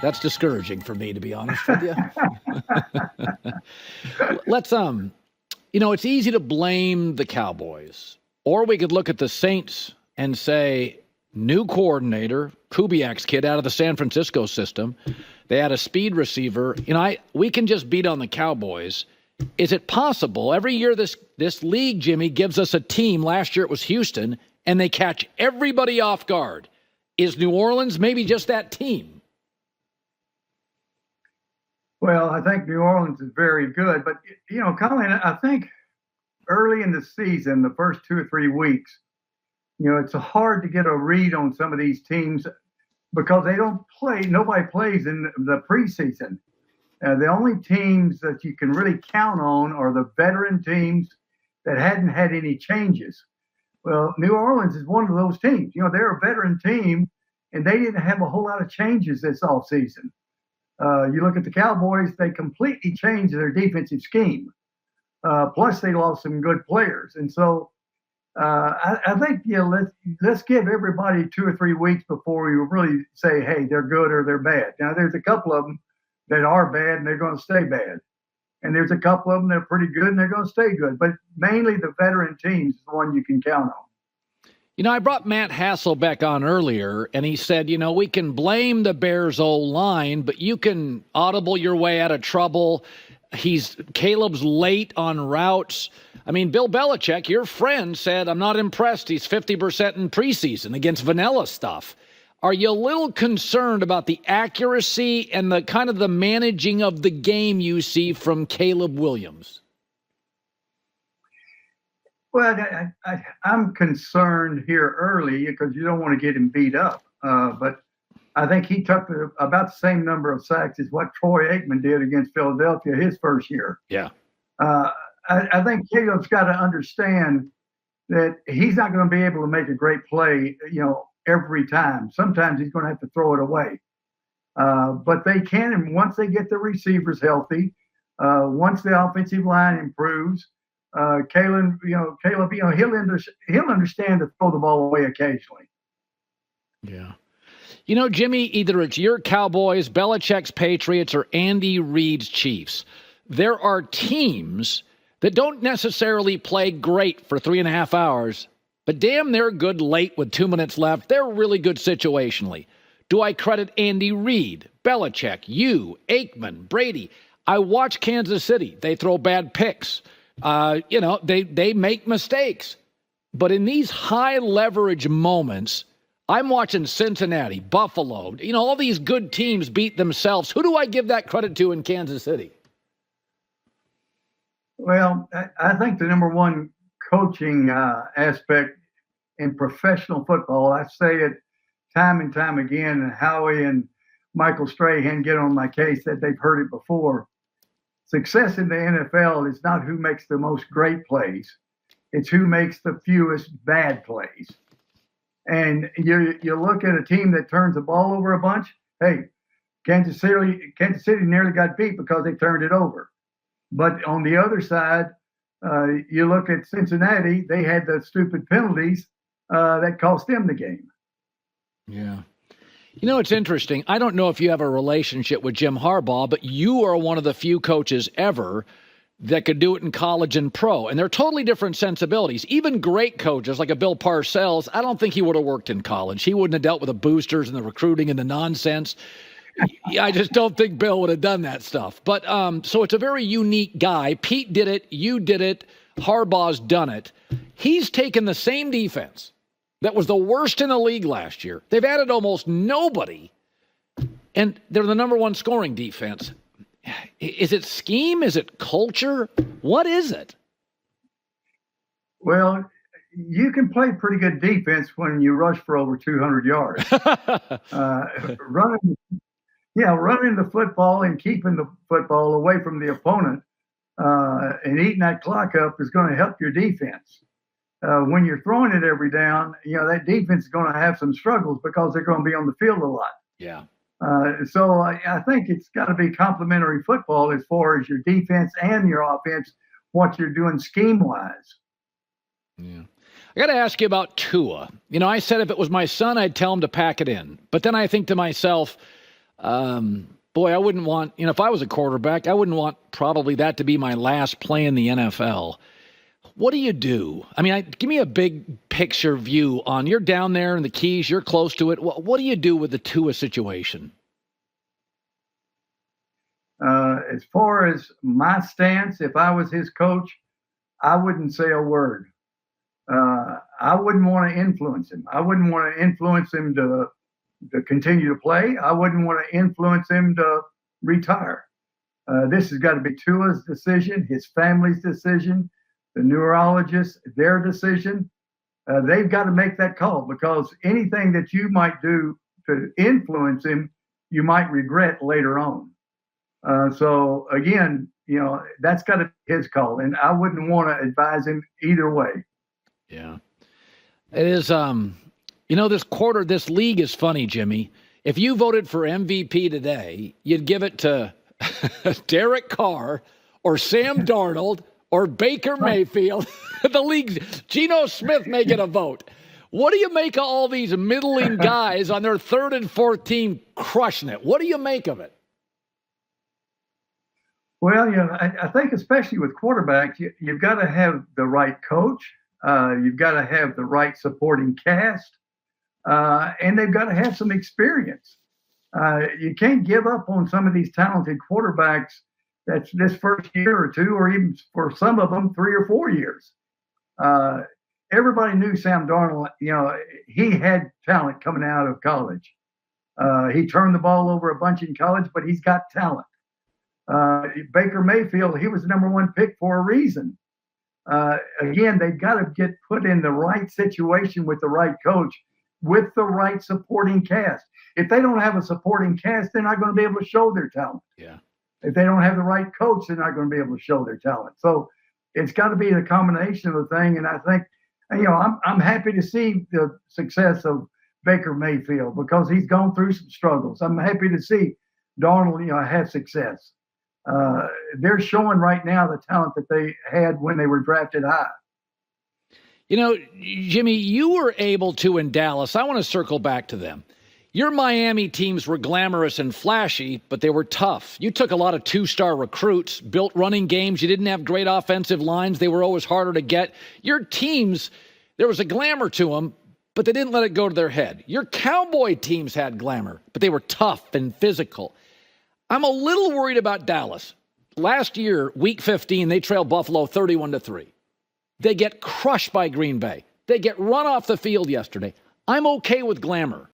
That's discouraging for me, to be honest with you. Let's it's easy to blame the Cowboys, or we could look at the Saints and say, new coordinator, Kubiak's kid out of the San Francisco system. They had a speed receiver. We can just beat on the Cowboys. Is it possible? Every year this league, Jimmy, gives us a team. Last year it was Houston, and they catch everybody off guard. Is New Orleans maybe just that team? Well, I think New Orleans is very good. But, Colin, I think early in the season, the first 2 or 3 weeks, it's hard to get a read on some of these teams because they don't play. Nobody plays in the preseason. The only teams that you can really count on are the veteran teams that hadn't had any changes. Well, New Orleans is one of those teams. They're a veteran team, and they didn't have a whole lot of changes this offseason. You look at the Cowboys, they completely changed their defensive scheme. Plus, they lost some good players. And so I think, let's give everybody 2 or 3 weeks before we really say, hey, they're good or they're bad. Now, there's a couple of them that are bad and they're going to stay bad. And there's a couple of them that are pretty good and they're going to stay good. But mainly the veteran teams is the one you can count on. I brought Matt Hasselbeck on earlier, and he said, we can blame the Bears' O-line, but you can audible your way out of trouble. Caleb's late on routes. I mean, Bill Belichick, your friend, said, I'm not impressed. He's 50% in preseason against vanilla stuff. Are you a little concerned about the accuracy and the kind of the managing of the game you see from Caleb Williams? Well, I'm concerned here early because you don't want to get him beat up. But I think he took about the same number of sacks as what Troy Aikman did against Philadelphia his first year. Yeah. I think Caleb's got to understand that he's not going to be able to make a great play, every time. Sometimes he's going to have to throw it away. But they can, and once they get the receivers healthy, once the offensive line improves, Caleb, he'll understand to throw the ball away occasionally. Yeah. Jimmy, either it's your Cowboys, Belichick's Patriots, or Andy Reid's Chiefs. There are teams that don't necessarily play great for 3.5 hours, but damn, they're good late with 2 minutes left. They're really good situationally. Do I credit Andy Reid, Belichick, Aikman, Brady? I watch Kansas City. They throw bad picks. They make mistakes. But in these high leverage moments, I'm watching Cincinnati, Buffalo, all these good teams beat themselves. Who do I give that credit to in Kansas City? Well, I think the number one coaching aspect in professional football, I say it time and time again, and Howie and Michael Strahan get on my case that they've heard it before. Success in the NFL is not who makes the most great plays. It's who makes the fewest bad plays. And you look at a team that turns the ball over a bunch. Hey, Kansas City nearly got beat because they turned it over. But on the other side, you look at Cincinnati, they had the stupid penalties that cost them the game. Yeah. It's interesting. I don't know if you have a relationship with Jim Harbaugh, but you are one of the few coaches ever that could do it in college and pro. And they're totally different sensibilities. Even great coaches like a Bill Parcells, I don't think he would have worked in college. He wouldn't have dealt with the boosters and the recruiting and the nonsense. I just don't think Bill would have done that stuff. But so it's a very unique guy. Pete did it. You did it. Harbaugh's done it. He's taken the same defense that was the worst in the league last year. They've added almost nobody, and they're the number one scoring defense. Is it scheme? Is it culture? What is it? Well, you can play pretty good defense when you rush for over 200 yards. Running the football and keeping the football away from the opponent and eating that clock up is going to help your defense. When you're throwing it every down, that defense is going to have some struggles because they're going to be on the field a lot. Yeah. So I think it's got to be complementary football as far as your defense and your offense, what you're doing scheme-wise. Yeah. I got to ask you about Tua. I said if it was my son, I'd tell him to pack it in. But then I think to myself, Boy, I wouldn't want, if I was a quarterback, I wouldn't want probably that to be my last play in the NFL. What do you do? I mean, give me a big picture view on, you're down there in the Keys, you're close to it. What do you do with the Tua situation? As far as my stance, if I was his coach, I wouldn't say a word. I wouldn't want to influence him. I wouldn't want to influence him to continue to play. I wouldn't want to influence him to retire. This has got to be Tua's decision, his family's decision, the neurologist, their decision. They've got to make that call, because anything that you might do to influence him, you might regret later on. So again, that's got to be his call, and I wouldn't want to advise him either way. Yeah, it is. This league is funny, Jimmy. If you voted for MVP today, you'd give it to Derek Carr or Sam Darnold or Baker Mayfield. The league, Geno Smith may get a vote. What do you make of all these middling guys on their third and fourth team crushing it? What do you make of it? Well, I think especially with quarterbacks, you've got to have the right coach. You've got to have the right supporting cast. And they've got to have some experience. You can't give up on some of these talented quarterbacks that's this first year or two, or even for some of them, 3 or 4 years. Everybody knew Sam Darnold, he had talent coming out of college. He turned the ball over a bunch in college, but he's got talent. Baker Mayfield, he was the number 1 pick for a reason. Again, they've got to get put in the right situation with the right coach, with the right supporting cast. If they don't have a supporting cast, they're not going to be able to show their talent. Yeah. If they don't have the right coach, they're not going to be able to show their talent. So it's got to be the combination of the thing. And I think, I'm happy to see the success of Baker Mayfield, because he's gone through some struggles. I'm happy to see Darnold, have success. They're showing right now the talent that they had when they were drafted high. Jimmy, you were able to in Dallas. I want to circle back to them. Your Miami teams were glamorous and flashy, but they were tough. You took a lot of 2-star recruits, built running games. You didn't have great offensive lines. They were always harder to get. Your teams, there was a glamour to them, but they didn't let it go to their head. Your Cowboy teams had glamour, but they were tough and physical. I'm a little worried about Dallas. Last year, week 15, they trailed Buffalo 31-3. They get crushed by Green Bay. They get run off the field yesterday. I'm okay with glamour.